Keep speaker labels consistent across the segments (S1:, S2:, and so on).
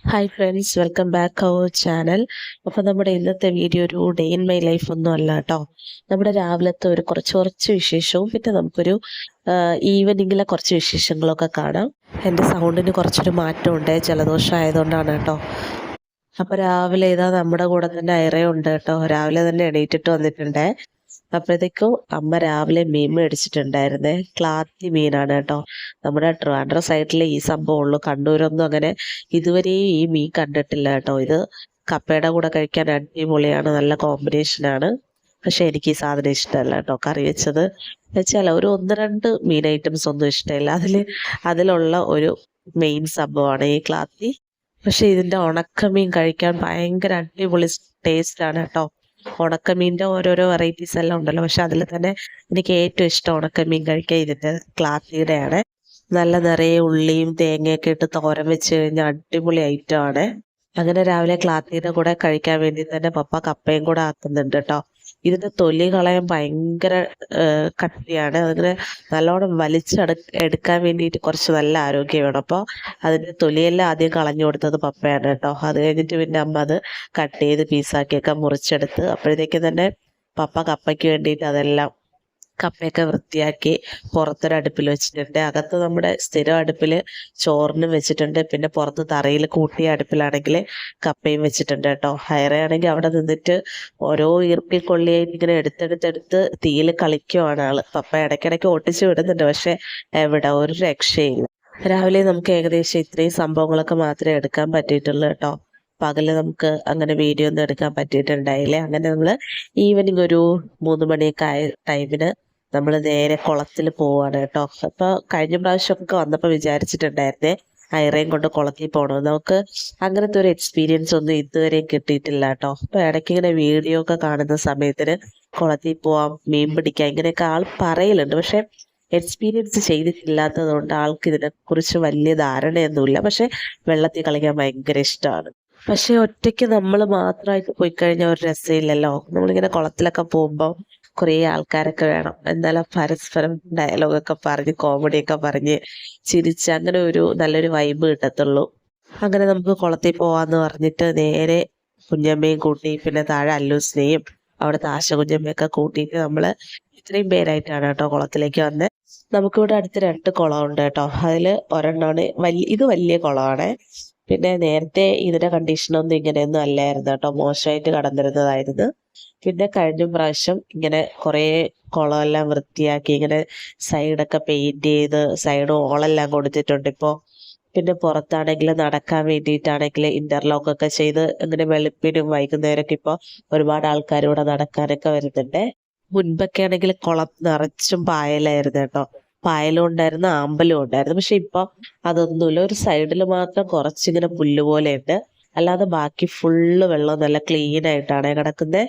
S1: Hi friends, welcome back our channel. അപ്പോൾ നമ്മുടെ ഇന്നത്തെ വീഡിയോ ഒരു ഡേ ഇൻ മൈ ലൈഫ് ഒന്നും അല്ല കേട്ടോ. നമ്മുടെ രാവിലത്തെ ഒരു കുറച്ച് വിശേഷവും പിന്നെ നമുക്കൊരു ഈവനിങ്ങിലെ കുറച്ച് വിശേഷങ്ങളൊക്കെ കാണാം. എൻ്റെ സൗണ്ടിന് കുറച്ചൊരു മാറ്റമുണ്ട്, ജലദോഷം ആയതുകൊണ്ടാണ് കേട്ടോ. അപ്പോൾ രാവിലെ ഇതാ നമ്മുടെ കൂടെ തന്നെ ഐറയുണ്ട് കേട്ടോ. രാവിലെ തന്നെ എണീറ്റിട്ട് വന്നിട്ടുണ്ടേ. അപ്പോഴത്തേക്കും അമ്മ രാവിലെ മീൻ മേടിച്ചിട്ടുണ്ടായിരുന്നേ. ക്ലാത്തി മീനാണ് കേട്ടോ. നമ്മുടെ ട്രിവാൻഡ്രം സൈഡിലെ ഈ സംഭവം ഉള്ളൂ. കണ്ണൂരൊന്നും അങ്ങനെ ഇതുവരെയും ഈ മീൻ കണ്ടിട്ടില്ല കേട്ടോ. ഇത് കപ്പയുടെ കൂടെ കഴിക്കാൻ അടിപൊളിയാണ്, നല്ല കോമ്പിനേഷനാണ്. പക്ഷെ എനിക്ക് ഈ സാധനം ഇഷ്ടമല്ല കേട്ടോ. കറി വെച്ചത് വെച്ചാൽ ഒരു ഒന്ന് രണ്ട് മീൻ ഐറ്റംസ് ഒന്നും ഇഷ്ടമില്ല. അതിലുള്ള ഒരു മെയിൻ സംഭവമാണ് ഈ ക്ലാത്തി. പക്ഷെ ഇതിന്റെ ഉണക്കമീൻ കഴിക്കാൻ ഭയങ്കര അടിപൊളി ടേസ്റ്റാണ് കേട്ടോ. ഉണക്കമീൻ്റെ ഓരോരോ വെറൈറ്റീസ് എല്ലാം ഉണ്ടല്ലോ. പക്ഷെ അതിൽ തന്നെ എനിക്ക് ഏറ്റവും ഇഷ്ടം ഉണക്കമീൻ കഴിക്കാൻ ഇതിൻ്റെ ക്ലാത്തിയുടെയാണ്. നല്ല നിറയെ ഉള്ളിയും തേങ്ങയൊക്കെ ഇട്ട് തോരൻ വെച്ച് കഴിഞ്ഞാൽ അടിപൊളി ഐറ്റമാണ്. അങ്ങനെ രാവിലെ ക്ലാത്തിയുടെ കൂടെ കഴിക്കാൻ വേണ്ടി തന്നെ പപ്പ കപ്പയും കൂടെ ആക്കുന്നുണ്ട് കേട്ടോ. ഇതിന്റെ തൊലി കളയാൻ ഭയങ്കര കട്ടിയാണ്. അതിങ്ങനെ നല്ലോണം എടുക്കാൻ വേണ്ടിയിട്ട് കുറച്ച് നല്ല ആരോഗ്യം വേണം. അപ്പോൾ അതിന്റെ തൊലിയെല്ലാം ആദ്യം കളഞ്ഞു കൊടുത്തത് പപ്പയാണ് കേട്ടോ. അത് കഴിഞ്ഞിട്ട് പിന്നെ അമ്മ അത് കട്ട് ചെയ്ത് പീസാക്കിയൊക്കെ മുറിച്ചെടുത്ത് അപ്പോഴത്തേക്കും തന്നെ പപ്പ കപ്പയ്ക്ക് വേണ്ടിയിട്ട് അതെല്ലാം കപ്പയൊക്കെ വൃത്തിയാക്കി പുറത്തൊരു അടുപ്പിൽ വെച്ചിട്ടുണ്ട്. അകത്ത് നമ്മുടെ സ്ഥിരം അടുപ്പിൽ ചോറിനും വെച്ചിട്ടുണ്ട്. പിന്നെ പുറത്ത് തറയിൽ കൂട്ടിയ അടുപ്പിലാണെങ്കിൽ കപ്പയും വെച്ചിട്ടുണ്ട് കേട്ടോ. ഹൈറയാണെങ്കിൽ അവിടെ നിന്നിട്ട് ഓരോ ഈർപ്പിൽ കൊള്ളിയായിട്ട് ഇങ്ങനെ എടുത്തെടുത്തെടുത്ത് തീയിൽ കളിക്കുവാണ് ആള്. പപ്പ ഇടയ്ക്കിടയ്ക്ക് ഒട്ടിച്ച് വിടുന്നുണ്ട്, പക്ഷെ എവിടെ ഒരു രക്ഷയില്ല. രാവിലെ നമുക്ക് ഏകദേശം ഇത്രയും സംഭവങ്ങളൊക്കെ മാത്രമേ എടുക്കാൻ പറ്റിയിട്ടുള്ളൂ കേട്ടോ. പകല് നമുക്ക് അങ്ങനെ വീഡിയോ ഒന്നും എടുക്കാൻ പറ്റിയിട്ടുണ്ടായില്ലേ. അങ്ങനെ നമ്മൾ ഈവനിങ് ഒരു 3 മണിയൊക്കെ ആയ ടൈമിന് നമ്മൾ നേരെ കുളത്തിൽ പോവാണ് കേട്ടോ. അപ്പൊ കഴിഞ്ഞ പ്രാവശ്യമൊക്കെ വന്നപ്പോൾ വിചാരിച്ചിട്ടുണ്ടായിരുന്നേ ഐറയും കൊണ്ട് കുളത്തിൽ പോകണം. നമുക്ക് അങ്ങനത്തെ ഒരു എക്സ്പീരിയൻസ് ഒന്നും ഇതുവരെയും കിട്ടിയിട്ടില്ല കേട്ടോ. അപ്പൊ ഇടയ്ക്ക് ഇങ്ങനെ വീഡിയോ ഒക്കെ കാണുന്ന സമയത്തിന് കുളത്തിൽ പോവാം, മീൻ പിടിക്കാം, ഇങ്ങനെയൊക്കെ ആൾ പറയലുണ്ട്. പക്ഷെ എക്സ്പീരിയൻസ് ചെയ്തിട്ടില്ലാത്തത് കൊണ്ട് ആൾക്ക് ഇതിനെക്കുറിച്ച് വലിയ ധാരണയൊന്നുമില്ല. പക്ഷെ വെള്ളത്തിൽ കളിക്കാൻ ഭയങ്കര ഇഷ്ടമാണ്. പക്ഷെ ഒറ്റയ്ക്ക് നമ്മൾ മാത്രമായിട്ട് പോയി കഴിഞ്ഞാൽ ഒരു രസമില്ലല്ലോ. നമ്മളിങ്ങനെ കുളത്തിലൊക്കെ പോകുമ്പോൾ കുറേ ആൾക്കാരൊക്കെ വേണം. എന്നാലും പരസ്പരം ഡയലോഗൊക്കെ പറഞ്ഞ് കോമഡിയൊക്കെ പറഞ്ഞ് ചിരിച്ച് അങ്ങനെ ഒരു നല്ലൊരു വൈബ് കിട്ടത്തുള്ളൂ. അങ്ങനെ നമുക്ക് കുളത്തിൽ പോവാന്ന് പറഞ്ഞിട്ട് നേരെ കുഞ്ഞമ്മയും കൂട്ടി പിന്നെ താഴെ അല്ലൂസിനെയും അവിടുത്തെ ആശ കുഞ്ഞമ്മയൊക്കെ കൂട്ടിയിട്ട് നമ്മൾ ഇത്രയും പേരായിട്ടാണ് കേട്ടോ കുളത്തിലേക്ക് വന്നത്. നമുക്കിവിടെ അടുത്ത് 2 കുളമുണ്ട് കേട്ടോ. അതിൽ ഒരെണ്ണമാണ് ഇത് വലിയ കുളമാണ്. പിന്നെ നേരത്തെ ഇതിന്റെ കണ്ടീഷനൊന്നും ഇങ്ങനെയൊന്നും അല്ലായിരുന്നു കേട്ടോ. മോശമായിട്ട് കടന്നിരുന്നതായിരുന്നു. പിന്നെ കഴിഞ്ഞ പ്രാവശ്യം ഇങ്ങനെ കുറേ കുളമെല്ലാം വൃത്തിയാക്കി ഇങ്ങനെ സൈഡൊക്കെ പെയിന്റ് ചെയ്ത് സൈഡ് ഓളെല്ലാം കൊടുത്തിട്ടുണ്ട് ഇപ്പോൾ. പിന്നെ പുറത്താണെങ്കിൽ നടക്കാൻ വേണ്ടിയിട്ടാണെങ്കിൽ ഇന്റർലോക്ക് ഒക്കെ ചെയ്ത് അങ്ങനെ വെളുപ്പിനും വൈകുന്നേരമൊക്കെ ഇപ്പോൾ ഒരുപാട് ആൾക്കാർ ഇവിടെ നടക്കാനൊക്കെ വരുന്നുണ്ട്. മുൻപൊക്കെ ആണെങ്കിൽ കുളം നിറച്ചും പായലായിരുന്നു കേട്ടോ. പായലും ഉണ്ടായിരുന്നു, ആമ്പലും ഉണ്ടായിരുന്നു. പക്ഷെ ഇപ്പൊ അതൊന്നുമില്ല. ഒരു സൈഡിൽ മാത്രം കുറച്ചിങ്ങനെ പുല്ല് പോലെ ഉണ്ട്. അല്ലാതെ ബാക്കി ഫുള്ള് വെള്ളം നല്ല ക്ലീൻ ആയിട്ടാണ് കിടക്കുന്നത്.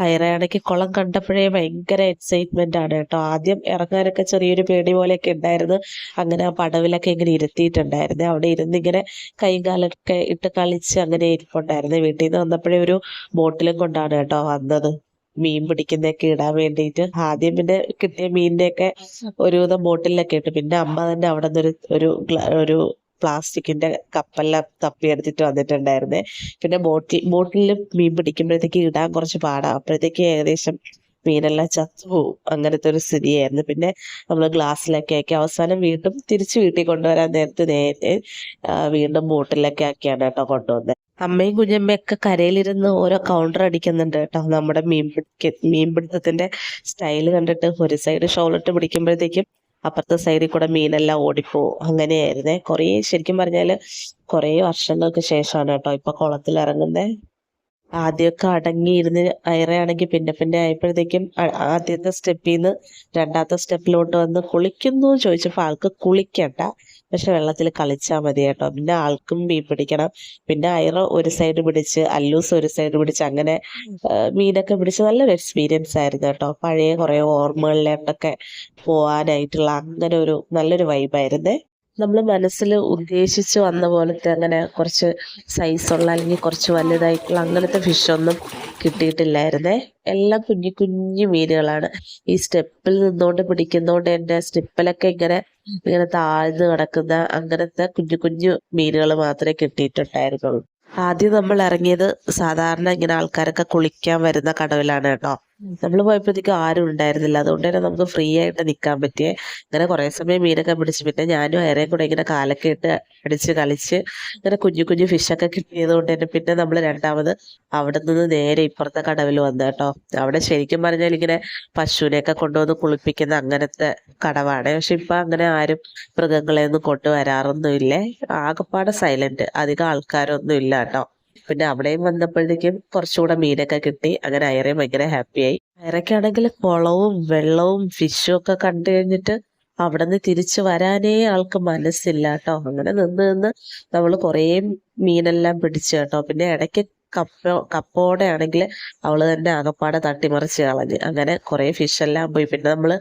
S1: ഹൈറയാണെങ്കിൽ കുളം കണ്ടപ്പോഴേ ഭയങ്കര എക്സൈറ്റ്മെന്റ് ആണ് കേട്ടോ. ആദ്യം ഇറങ്ങാനൊക്കെ ചെറിയൊരു പേടി പോലെയൊക്കെ ഉണ്ടായിരുന്നു. അങ്ങനെ ആ പടവിലൊക്കെ ഇങ്ങനെ ഇരുത്തിയിട്ടുണ്ടായിരുന്നു. അവിടെ ഇരുന്ന് ഇങ്ങനെ കൈയും കാലൊക്കെ ഇട്ട് കളിച്ച് അങ്ങനെ ഇരിപ്പുണ്ടായിരുന്നു. വീട്ടിൽ നിന്ന് വന്നപ്പോഴേ ഒരു ബോട്ടിലും കൊണ്ടാണ് കേട്ടോ വന്നത് മീൻ പിടിക്കുന്നതൊക്കെ ഇടാൻ വേണ്ടിയിട്ട്. ആദ്യം പിന്നെ കിട്ടിയ മീനിനെയൊക്കെ ഒരുവിധം ബോട്ടിലൊക്കെ ഇട്ടു. പിന്നെ അമ്മ തന്നെ അവിടെ നിന്ന് ഒരു പ്ലാസ്റ്റിക്കിന്റെ കപ്പെല്ലാം തപ്പിയെടുത്തിട്ട് വന്നിട്ടുണ്ടായിരുന്നേ. പിന്നെ ബോട്ടിൽ മീൻ പിടിക്കുമ്പോഴത്തേക്ക് ഇടാൻ കുറച്ച് പാടാണ്. അപ്പോഴത്തേക്ക് ഏകദേശം മീനെല്ലാം ചത്തുപോകും. അങ്ങനത്തെ ഒരു സ്ഥിതിയായിരുന്നു. പിന്നെ നമ്മൾ ഗ്ലാസ്സിലൊക്കെ ആക്കി അവസാനം വീണ്ടും തിരിച്ചു വീട്ടിൽ കൊണ്ടുവരാൻ നേരെ വീണ്ടും ബോട്ടിലൊക്കെ ആക്കിയാണ് കേട്ടോ കൊണ്ടുവന്നത്. അമ്മയും കുഞ്ഞമ്മയൊക്കെ കരയിലിരുന്ന് ഓരോ കൗണ്ടർ അടിക്കുന്നുണ്ട് കേട്ടോ. നമ്മുടെ മീൻപിടുത്തത്തിന്റെ സ്റ്റൈല് കണ്ടിട്ട് ഒരു സൈഡ് ഷോളിട്ട് പിടിക്കുമ്പോഴത്തേക്കും അപ്പുറത്തെ സൈഡിൽ കൂടെ മീനെല്ലാം ഓടിപ്പോവും. അങ്ങനെയായിരുന്നേ. ശരിക്കും പറഞ്ഞാല് കുറേ വർഷങ്ങൾക്ക് ശേഷമാണ് കേട്ടോ ഇപ്പൊ കുളത്തിൽ ഇറങ്ങുന്നത്. ആദ്യമൊക്കെ അടങ്ങിയിരുന്ന് ഐറയാണെങ്കിൽ പിന്നെ പിന്നെ ആയപ്പോഴത്തേക്കും ആദ്യത്തെ സ്റ്റെപ്പിൽ നിന്ന് രണ്ടാമത്തെ സ്റ്റെപ്പിലോട്ട് വന്ന് കുളിക്കുന്നു ചോദിച്ചപ്പോൾ ആൾക്ക് കുളിക്കണ്ട, പക്ഷെ വെള്ളത്തിൽ കളിച്ചാൽ മതി കേട്ടോ. പിന്നെ ആൾക്കും മീൻ പിടിക്കണം. പിന്നെ ഐറ ഒരു സൈഡ് പിടിച്ച് അല്ലൂസ് ഒരു സൈഡ് പിടിച്ച് അങ്ങനെ മീനൊക്കെ പിടിച്ച് നല്ലൊരു എക്സ്പീരിയൻസ് ആയിരുന്നു കേട്ടോ. പഴയ കുറേ ഓർമ്മകളിലോട്ടൊക്കെ പോവാനായിട്ടുള്ള അങ്ങനെ ഒരു നല്ലൊരു വൈബായിരുന്നേ. നമ്മൾ മനസ്സിൽ ഉദ്ദേശിച്ച് വന്ന പോലത്തെ അങ്ങനെ കുറച്ച് സൈസുള്ള അല്ലെങ്കിൽ കുറച്ച് വലുതായിട്ടുള്ള അങ്ങനത്തെ ഫിഷൊന്നും കിട്ടിയിട്ടില്ലായിരുന്നേ. എല്ലാം കുഞ്ഞു കുഞ്ഞു മീനുകളാണ്. ഈ സ്റ്റെപ്പിൽ നിന്നുകൊണ്ട് പിടിക്കുന്നതുകൊണ്ട് തന്നെ സ്റ്റെപ്പിലൊക്കെ ഇങ്ങനെ ഇങ്ങനെ താഴ്ന്നു കിടക്കുന്ന അങ്ങനത്തെ കുഞ്ഞു കുഞ്ഞു മീനുകൾ മാത്രമേ കിട്ടിയിട്ടുണ്ടായിരുന്നുള്ളൂ. ആദ്യം നമ്മൾ ഇറങ്ങിയത് സാധാരണ ഇങ്ങനെ ആൾക്കാരൊക്കെ കുളിക്കാൻ വരുന്ന കടവിലാണ് കേട്ടോ. നമ്മൾ പോയപ്പോഴത്തേക്കും ആരും ഉണ്ടായിരുന്നില്ല. അതുകൊണ്ട് തന്നെ നമുക്ക് ഫ്രീ ആയിട്ട് നിൽക്കാൻ പറ്റിയേ. ഇങ്ങനെ കുറേ സമയം മീനൊക്കെ പിടിച്ച് പിന്നെ ഞാനും ഏറെയും കൂടെ ഇങ്ങനെ കാലൊക്കെ ഇട്ട് അടിച്ച് കളിച്ച് ഇങ്ങനെ കുഞ്ഞു കുഞ്ഞു ഫിഷൊക്കെ കിട്ടിയത് കൊണ്ട് തന്നെ പിന്നെ നമ്മൾ രണ്ടാമത് അവിടെ നിന്ന് നേരെ ഇപ്പുറത്തെ കടവിൽ വന്നു കേട്ടോ. അവിടെ ശരിക്കും പറഞ്ഞാൽ ഇങ്ങനെ പശുവിനെയൊക്കെ കൊണ്ടുവന്ന് കുളിപ്പിക്കുന്ന അങ്ങനത്തെ കടവാണ്. പക്ഷെ ഇപ്പം അങ്ങനെ ആരും മൃഗങ്ങളെ ഒന്നും കൊണ്ടുവരാറൊന്നും ഇല്ലേ. ആകെപ്പാടെ സൈലന്റ്, അധികം ആൾക്കാരൊന്നും ഇല്ല കേട്ടോ. പിന്നെ അവിടെയും വന്നപ്പോഴത്തേക്കും കുറച്ചുകൂടെ മീനൊക്കെ കിട്ടി. അങ്ങനെ അയറയും ഭയങ്കര ഹാപ്പിയായി. അയറയ്ക്കാണെങ്കിൽ കുളവും വെള്ളവും ഫിഷും ഒക്കെ കണ്ടു കഴിഞ്ഞിട്ട് അവിടെ നിന്ന് തിരിച്ചു വരാനേ ആൾക്ക് മനസ്സില്ല കേട്ടോ. അങ്ങനെ നിന്ന് നിന്ന് നമ്മൾ കുറേ മീനെല്ലാം പിടിച്ചു കേട്ടോ. പിന്നെ ഇടയ്ക്ക് കപ്പോടെ ആണെങ്കിൽ അവള് തന്നെ ആകപ്പാടെ തട്ടിമറിച്ച് കളഞ്ഞ്. അങ്ങനെ കുറേ ഫിഷെല്ലാം പോയി. പിന്നെ നമ്മൾ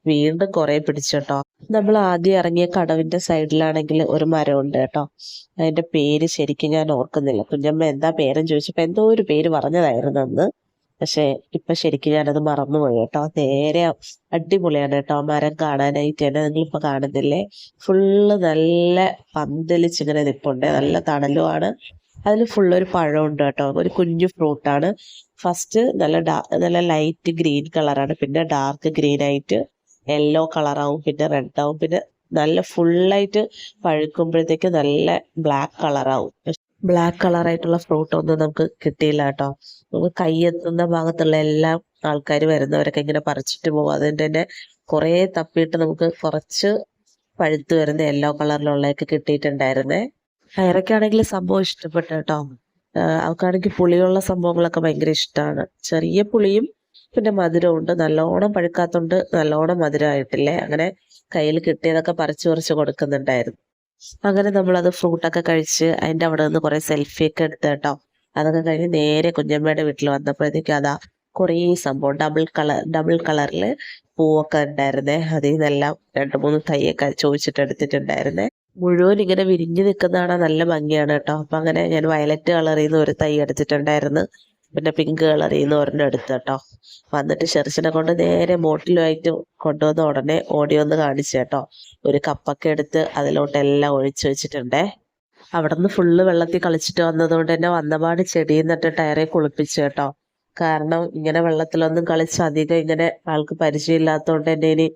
S1: വീണ്ടും കുറേ പിടിച്ചു കേട്ടോ. നമ്മൾ ആദ്യം ഇറങ്ങിയ കടവിന്റെ സൈഡിലാണെങ്കിൽ ഒരു മരമുണ്ട് കേട്ടോ. അതിന്റെ പേര് ശരിക്കും ഞാൻ ഓർക്കുന്നില്ല. കുഞ്ഞമ്മ എന്താ പേരെന്ന് ചോദിച്ചപ്പോൾ എന്തോ ഒരു പേര് പറഞ്ഞതായിരുന്നു അന്ന്. പക്ഷെ ഇപ്പൊ ശരിക്കും ഞാനത് മറന്നുപോയി കേട്ടോ. നേരെ അടിപൊളിയാണ് കേട്ടോ മരം കാണാനായിട്ട് തന്നെ. നിങ്ങളിപ്പോ കാണുന്നില്ലേ, ഫുള്ള് നല്ല പന്തലിച്ചിങ്ങനെ നിൽപ്പുണ്ട്. നല്ല തണലുമാണ്. അതിൽ ഫുള്ളൊരു പഴമുണ്ട് കേട്ടോ. ഒരു കുഞ്ഞു ഫ്രൂട്ടാണ്. ഫസ്റ്റ് നല്ല ലൈറ്റ് ഗ്രീൻ കളറാണ്. പിന്നെ ഡാർക്ക് ഗ്രീൻ ആയിട്ട് യെല്ലോ കളറാവും, പിന്നെ റെഡ് ആവും, പിന്നെ നല്ല ഫുള്ളായിട്ട് പഴുക്കുമ്പോഴത്തേക്ക് നല്ല ബ്ലാക്ക് കളറാവും. ബ്ലാക്ക് കളറായിട്ടുള്ള ഫ്രൂട്ട് ഒന്നും നമുക്ക് കിട്ടിയില്ല കേട്ടോ. നമുക്ക് കൈയെത്തുന്ന ഭാഗത്തുള്ള എല്ലാ ആൾക്കാർ വരുന്നവരൊക്കെ ഇങ്ങനെ പറിച്ചിട്ട് പോകും. അതിൻ്റെ തന്നെ കുറേ തപ്പിയിട്ട് നമുക്ക് കുറച്ച് പഴുത്ത് വരുന്ന യെല്ലോ കളറിലുള്ളതൊക്കെ കിട്ടിയിട്ടുണ്ടായിരുന്നേ. അയറയ്ക്കാണെങ്കിൽ സംഭവം ഇഷ്ടപ്പെട്ടു കേട്ടോ. അവൾക്കാണെങ്കിൽ പുളിയുള്ള സംഭവങ്ങളൊക്കെ ഭയങ്കര ഇഷ്ടമാണ്. ചെറിയ പുളിയും പിന്നെ മധുരമുണ്ട്. നല്ലോണം പഴുക്കാത്തോണ്ട് നല്ലോണം മധുരമായിട്ടില്ലേ. അങ്ങനെ കയ്യിൽ കിട്ടിയതൊക്കെ പറിച്ച് കൊടുക്കുന്നുണ്ടായിരുന്നു. അങ്ങനെ നമ്മളത് ഫ്രൂട്ടൊക്കെ കഴിച്ച് അതിൻ്റെ അവിടെ നിന്ന് കുറേ സെൽഫിയൊക്കെ എടുത്ത് കേട്ടോ. അതൊക്കെ കഴിഞ്ഞ് നേരെ കുഞ്ഞമ്മയുടെ വീട്ടിൽ വന്നപ്പോഴത്തേക്കും അതാ കുറേ സംഭവം ഡബിൾ കളറിൽ പൂവൊക്കെ ഉണ്ടായിരുന്നേ. അതിൽ നിന്നെല്ലാം 2-3 തൈയൊക്കെ ചോദിച്ചിട്ട് എടുത്തിട്ടുണ്ടായിരുന്നേ. മുഴുവൻ ഇങ്ങനെ വിരിഞ്ഞു നിൽക്കുന്നതാണ്, നല്ല ഭംഗിയാണ് കേട്ടോ. അപ്പം അങ്ങനെ ഞാൻ വയലറ്റ് കളറിൽ നിന്ന് ഒരു തൈ എടുത്തിട്ടുണ്ടായിരുന്നു. പിന്നെ പിങ്ക് കളറിൽ നിന്ന് ഒരെണ്ണം എടുത്തു കേട്ടോ. വന്നിട്ട് ഷെറിച്ചിനെ കൊണ്ട് നേരെ ബോട്ടിലുമായിട്ട് കൊണ്ടുവന്ന് ഉടനെ ഓടി വന്ന് കാണിച്ചു കേട്ടോ. ഒരു കപ്പൊക്കെ എടുത്ത് അതിലോട്ടെല്ലാം ഒഴിച്ചു വെച്ചിട്ടുണ്ടേ. അവിടെ നിന്ന് ഫുള്ള് വെള്ളത്തിൽ കളിച്ചിട്ട് വന്നതുകൊണ്ട് തന്നെ വന്നപാട് ചെടിയിൽ നിന്നിട്ട് ടയറെ കുളിപ്പിച്ചു കേട്ടോ. കാരണം ഇങ്ങനെ വെള്ളത്തിലൊന്നും കളിച്ച് അധികം ഇങ്ങനെ ആൾക്ക് പരിചയമില്ലാത്തതുകൊണ്ട് തന്നെ ഇനി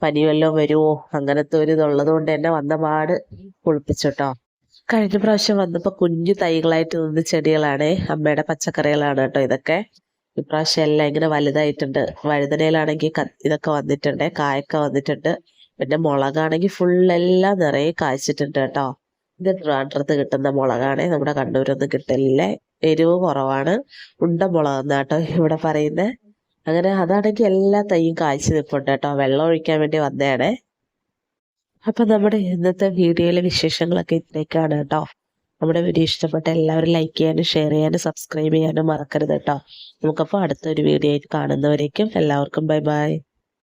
S1: പനി വല്ലതും വരുമോ അങ്ങനത്തെ ഒരു ഇതുള്ളത് കൊണ്ട് തന്നെ വന്നപാട് കുളിപ്പിച്ചു കേട്ടോ. കഴിഞ്ഞ പ്രാവശ്യം വന്നപ്പോൾ കുഞ്ഞു തൈകളായിട്ട് നിന്ന് ചെടികളാണ്, അമ്മയുടെ പച്ചക്കറികളാണ് കേട്ടോ ഇതൊക്കെ. ഇപ്രാവശ്യം എല്ലാം ഇങ്ങനെ വലുതായിട്ടുണ്ട്. വഴുതനയിലാണെങ്കിൽ ഇതൊക്കെ വന്നിട്ടുണ്ട്, കായൊക്കെ വന്നിട്ടുണ്ട്. പിന്നെ മുളകാണെങ്കിൽ ഫുള്ളെല്ലാം നിറയെ കായ്ച്ചിട്ടുണ്ട് കേട്ടോ. ഇത് ട്രിവാൻഡ്രത്ത് കിട്ടുന്ന മുളകാണ്, നമ്മുടെ കണ്ണൂരൊന്നും കിട്ടില്ല. എരിവ് കുറവാണ്. ഉണ്ട മുളകെന്ന് കേട്ടോ ഇവിടെ പറയുന്നത്. അങ്ങനെ അതാണെങ്കിൽ എല്ലാ തൈയും കായ്ച്ചു നിൽപ്പുണ്ട് കേട്ടോ. വെള്ളം ഒഴിക്കാൻ വേണ്ടി വന്നതാണേ. അപ്പൊ നമ്മുടെ ഇന്നത്തെ വീഡിയോയിലെ വിശേഷങ്ങളൊക്കെ ഇതിലേക്കാണ് കേട്ടോ. നമ്മുടെ വീഡിയോ ഇഷ്ടപ്പെട്ട എല്ലാവരും ലൈക്ക് ചെയ്യാനും ഷെയർ ചെയ്യാനും സബ്സ്ക്രൈബ് ചെയ്യാനും മറക്കരുത് കേട്ടോ. നമുക്കപ്പോൾ അടുത്തൊരു വീഡിയോ ആയിട്ട് കാണുന്നവരേക്കും എല്ലാവർക്കും ബൈ ബൈ.